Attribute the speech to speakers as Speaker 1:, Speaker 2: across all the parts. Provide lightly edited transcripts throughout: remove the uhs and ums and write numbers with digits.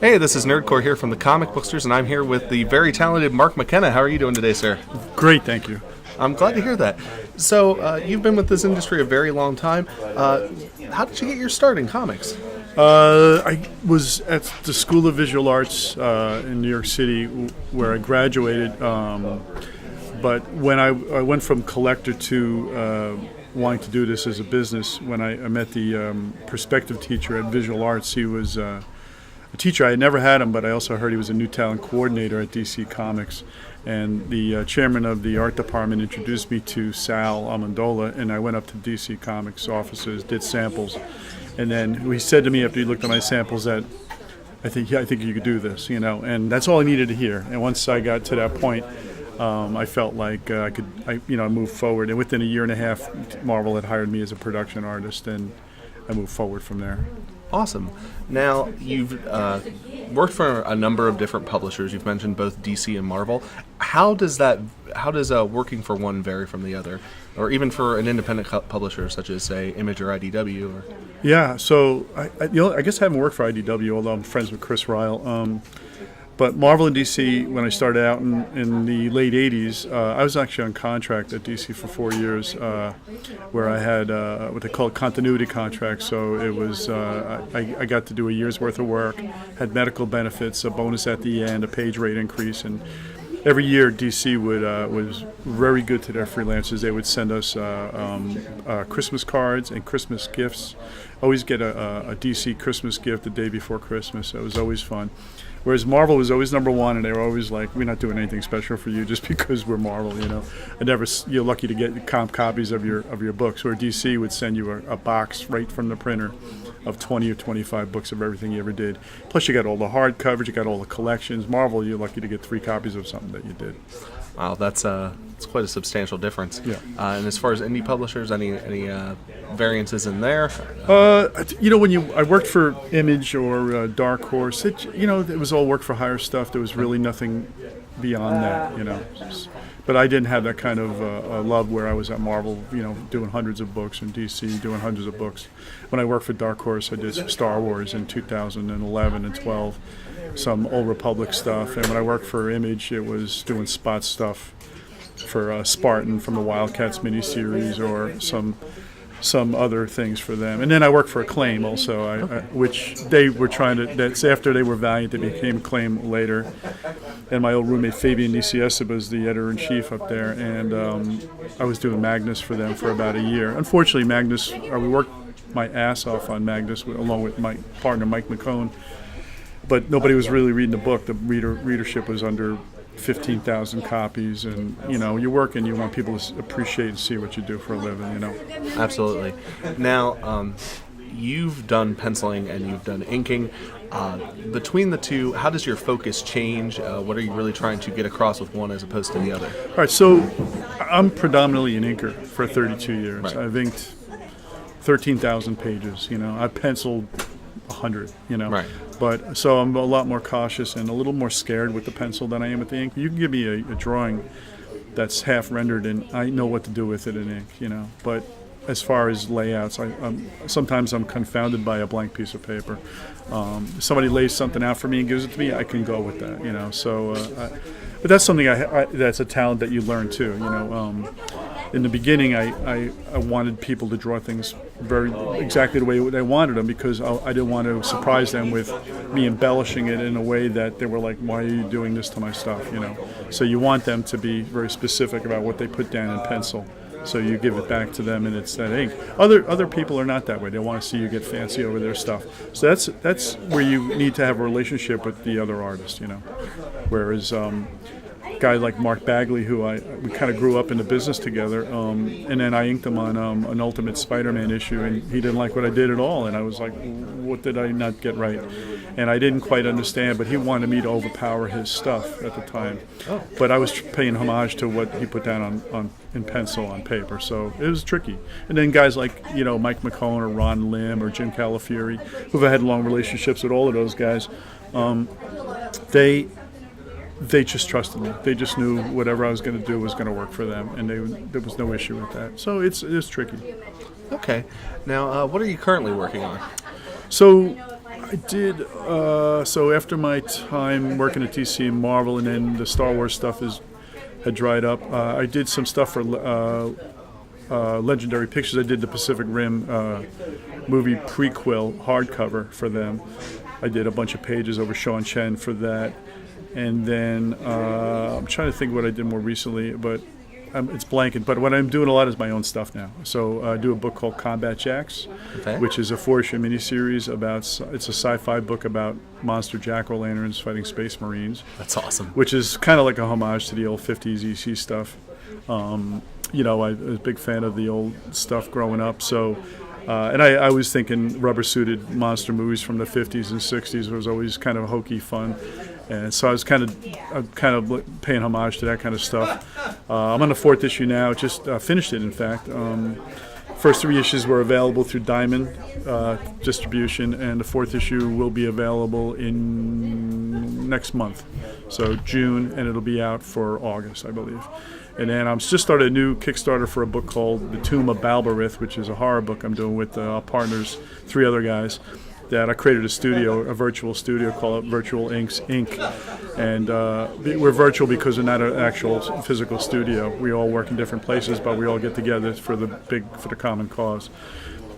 Speaker 1: Hey, this is Nerdcore here from the Comic-Booksters, and I'm here with the very talented Mark McKenna. How are you doing today, sir?
Speaker 2: Great, thank you.
Speaker 1: I'm glad to hear that. So, you've been with this industry a very long time. How did you get your start in comics?
Speaker 2: I was at the School of Visual Arts in New York City where I graduated, but when I went from collector to wanting to do this as a business, when I met the perspective teacher at Visual Arts, he was a teacher. I had never had him, but I also heard he was a new talent coordinator at DC Comics. And the chairman of the art department introduced me to Sal Amendola, and I went up to DC Comics offices, did samples, and then he said to me after he looked at my samples that I think you could do this, and that's all I needed to hear. And once I got to that point, I felt like I moved forward. And within a year and a half, Marvel had hired me as a production artist, and I moved forward from there.
Speaker 1: Awesome. Now, you've worked for a number of different publishers. You've mentioned both DC and Marvel. How does working for one vary from the other, or even for an independent publisher such as, say, Image or IDW?
Speaker 2: Yeah. So I guess I haven't worked for IDW, although I'm friends with Chris Ryle. But Marvel and DC, when I started out in the late 80s, I was actually on contract at DC for 4 years, where I had what they call a continuity contract. So it was I got to do a year's worth of work, had medical benefits, a bonus at the end, a page rate increase, and every year DC was very good to their freelancers. They would send us Christmas cards and Christmas gifts. Always get a DC Christmas gift the day before Christmas. So it was always fun. Whereas Marvel was always number one, and they were always like, "We're not doing anything special for you just because we're Marvel." You're lucky to get comp copies of your books. Where DC would send you a box right from the printer of 20 or 25 books of everything you ever did. Plus, you got all the hard covers, you got all the collections. Marvel, you're lucky to get 3 copies of something that you did.
Speaker 1: Wow, that's quite a substantial difference.
Speaker 2: Yeah.
Speaker 1: And as far as indie publishers, any variances in there?
Speaker 2: I worked for Image or Dark Horse, it was all work for hire stuff. There was really nothing beyond that, But I didn't have that kind of love where I was at Marvel, doing hundreds of books, and DC doing hundreds of books. When I worked for Dark Horse, I did some Star Wars in 2011 and 12, some Old Republic stuff. And when I worked for Image, it was doing spot stuff for Spartan from the Wildcats miniseries or some other things for them. And then I worked for Acclaim also, which they were that's after they were Valiant, they became Acclaim later. And my old roommate Fabian Nicieza was the editor-in-chief up there, and I was doing Magnus for them for about a year. Unfortunately, Magnus, we worked my ass off on Magnus along with my partner Mike McKone, but nobody was really reading the book. The readership was under 15,000 copies, and you work and you want people to appreciate and see what you do for a living.
Speaker 1: Absolutely. Now, you've done penciling and you've done inking. Between the two, how does your focus change? What are you really trying to get across with one as opposed to the other?
Speaker 2: All right, so I'm predominantly an inker for 32 years.
Speaker 1: Right.
Speaker 2: I've inked 13,000 pages. I've penciled 100.
Speaker 1: Right.
Speaker 2: But so I'm a lot more cautious and a little more scared with the pencil than I am with the ink. You can give me a drawing that's half rendered, and I know what to do with it in ink. But as far as layouts, sometimes I'm confounded by a blank piece of paper. If somebody lays something out for me and gives it to me, I can go with that. So, but that's something that's a talent that you learn too. In the beginning, I wanted people to draw things exactly the way they wanted them, because I didn't want to surprise them with me embellishing it in a way that they were like, "Why are you doing this to my stuff?" So you want them to be very specific about what they put down in pencil. So you give it back to them, and it's that ink. Other people are not that way. They want to see you get fancy over their stuff. So that's where you need to have a relationship with the other artist. Whereas guy like Mark Bagley, who we kind of grew up in the business together, and then I inked him on an Ultimate Spider-Man issue, and he didn't like what I did at all, and I was like, what did I not get right? And I didn't quite understand, but he wanted me to overpower his stuff at the time.
Speaker 1: Oh.
Speaker 2: But I was paying homage to what he put down in pencil on paper, so it was tricky. And then guys like Mike McKone or Ron Lim or Jim Calafieri, who've had long relationships with all of those guys, they just trusted me. They just knew whatever I was going to do was going to work for them, and there was no issue with that. So it is tricky.
Speaker 1: Okay. Now, what are you currently working on?
Speaker 2: So I did. So after my time working at DC and Marvel, and then the Star Wars stuff had dried up, I did some stuff for Legendary Pictures. I did the Pacific Rim movie prequel hardcover for them. I did a bunch of pages over Sean Chen for that. And then I'm trying to think what I did more recently, but it's blanking. But what I'm doing a lot is my own stuff now. So I do a book called Combat Jacks, which is a 4-issue miniseries it's a sci-fi book about monster jack-o'-lanterns fighting space marines.
Speaker 1: That's awesome.
Speaker 2: Which is kind of like a homage to the old 50s EC stuff. I was a big fan of the old stuff growing up. So, and I was thinking rubber-suited monster movies from the 50s and 60s was always kind of hokey fun. And so I was kind of paying homage to that kind of stuff. I'm on the 4th issue now. Just finished it, in fact. First 3 issues were available through Diamond distribution, and the 4th issue will be available in next month, so June, and it'll be out for August, I believe. And then I'm just started a new Kickstarter for a book called The Tomb of Balberith, which is a horror book I'm doing with partners, 3 other guys. That I created a virtual studio called Virtual Inks Inc. And we're virtual because we're not an actual physical studio. We all work in different places, but we all get together for the common cause.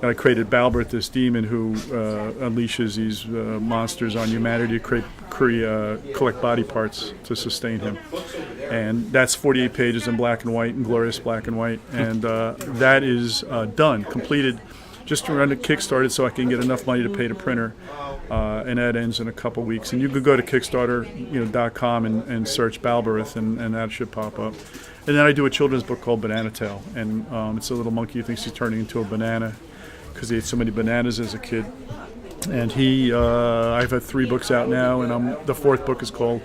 Speaker 2: And I created Balberith, this demon who unleashes these monsters on humanity to collect body parts to sustain him. And that's 48 pages in black and white, in glorious black and white. And that is done, completed. Just to run it Kickstarted so I can get enough money to pay the printer, and that ends in a couple weeks. And you could go to Kickstarter.com and search Balberith, and that should pop up. And then I do a children's book called Banana Tail, and it's a little monkey who thinks he's turning into a banana because he ate so many bananas as a kid. And I've had 3 books out now, and the 4th book is called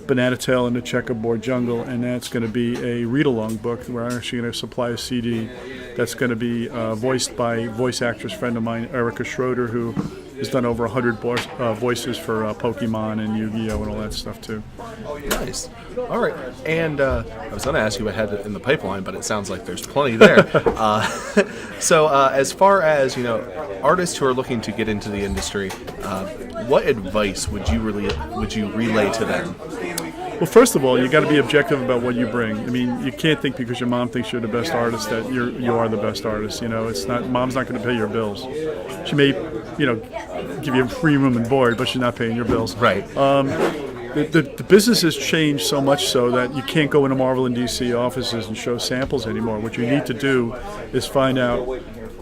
Speaker 2: Banana Tail in the Checkerboard Jungle, and that's going to be a read-along book. We're actually going to supply a CD that's going to be voiced by voice actress friend of mine, Erica Schroeder, who has done over 100 voices for Pokemon and Yu-Gi-Oh! And all that stuff, too.
Speaker 1: Nice. All right. And I was going to ask you what had in the pipeline, but it sounds like there's plenty there. So as far as, artists who are looking to get into the industry, what advice would you relay to them?
Speaker 2: Well, first of all, you got to be objective about what you bring. I mean, you can't think because your mom thinks you're the best artist that you are the best artist. It's not. Mom's not going to pay your bills. She may, give you a free room and board, but she's not paying your bills.
Speaker 1: Right.
Speaker 2: The business has changed so much so that you can't go into Marvel and DC offices and show samples anymore. What you need to do is find out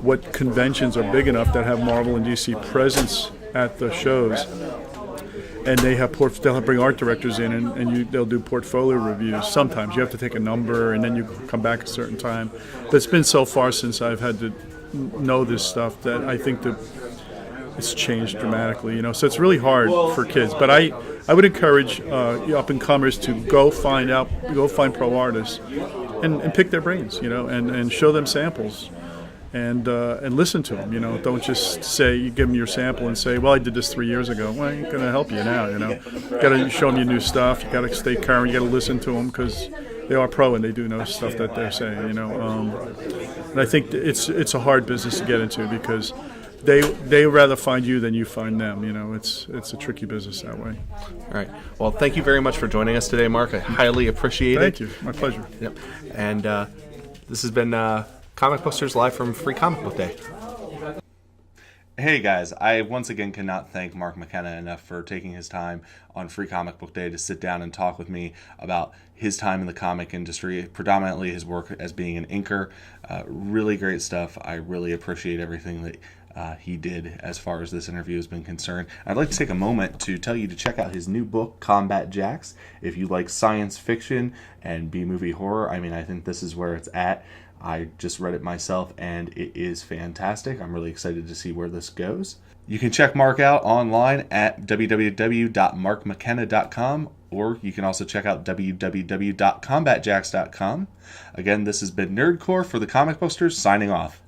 Speaker 2: what conventions are big enough that have Marvel and DC presence at the shows. And they'll bring art directors in, and they'll do portfolio reviews. Sometimes you have to take a number, and then you come back a certain time. But it's been so far since I've had to know this stuff that I think that it's changed dramatically. So it's really hard for kids. But I would encourage up and comers to go find pro artists, and pick their brains, and show them samples. And listen to them, Don't just say, you give them your sample and say, well, I did this 3 years ago. Well, I ain't going to help you now, Got to show them your new stuff. You got to stay current. You got to listen to them because they are pro and they do know stuff that they're saying, And I think it's a hard business to get into because they rather find you than you find them. It's a tricky business that way.
Speaker 1: All right. Well, thank you very much for joining us today, Mark. I highly appreciate it.
Speaker 2: Thank you. My pleasure.
Speaker 1: Yep. And this has been Comic-Booksters live from Free Comic Book Day. Hey guys, I once again cannot thank Mark McKenna enough for taking his time on Free Comic Book Day to sit down and talk with me about his time in the comic industry, predominantly his work as being an inker. Really great stuff. I really appreciate everything that he did as far as this interview has been concerned. I'd like to take a moment to tell you to check out his new book, Combat Jacks. If you like science fiction and B-movie horror, I think this is where it's at. I just read it myself, and it is fantastic. I'm really excited to see where this goes. You can check Mark out online at www.markmckenna.com, or you can also check out www.combatjacks.com. Again, this has been Nerdcore for the Comic-Booksters, signing off.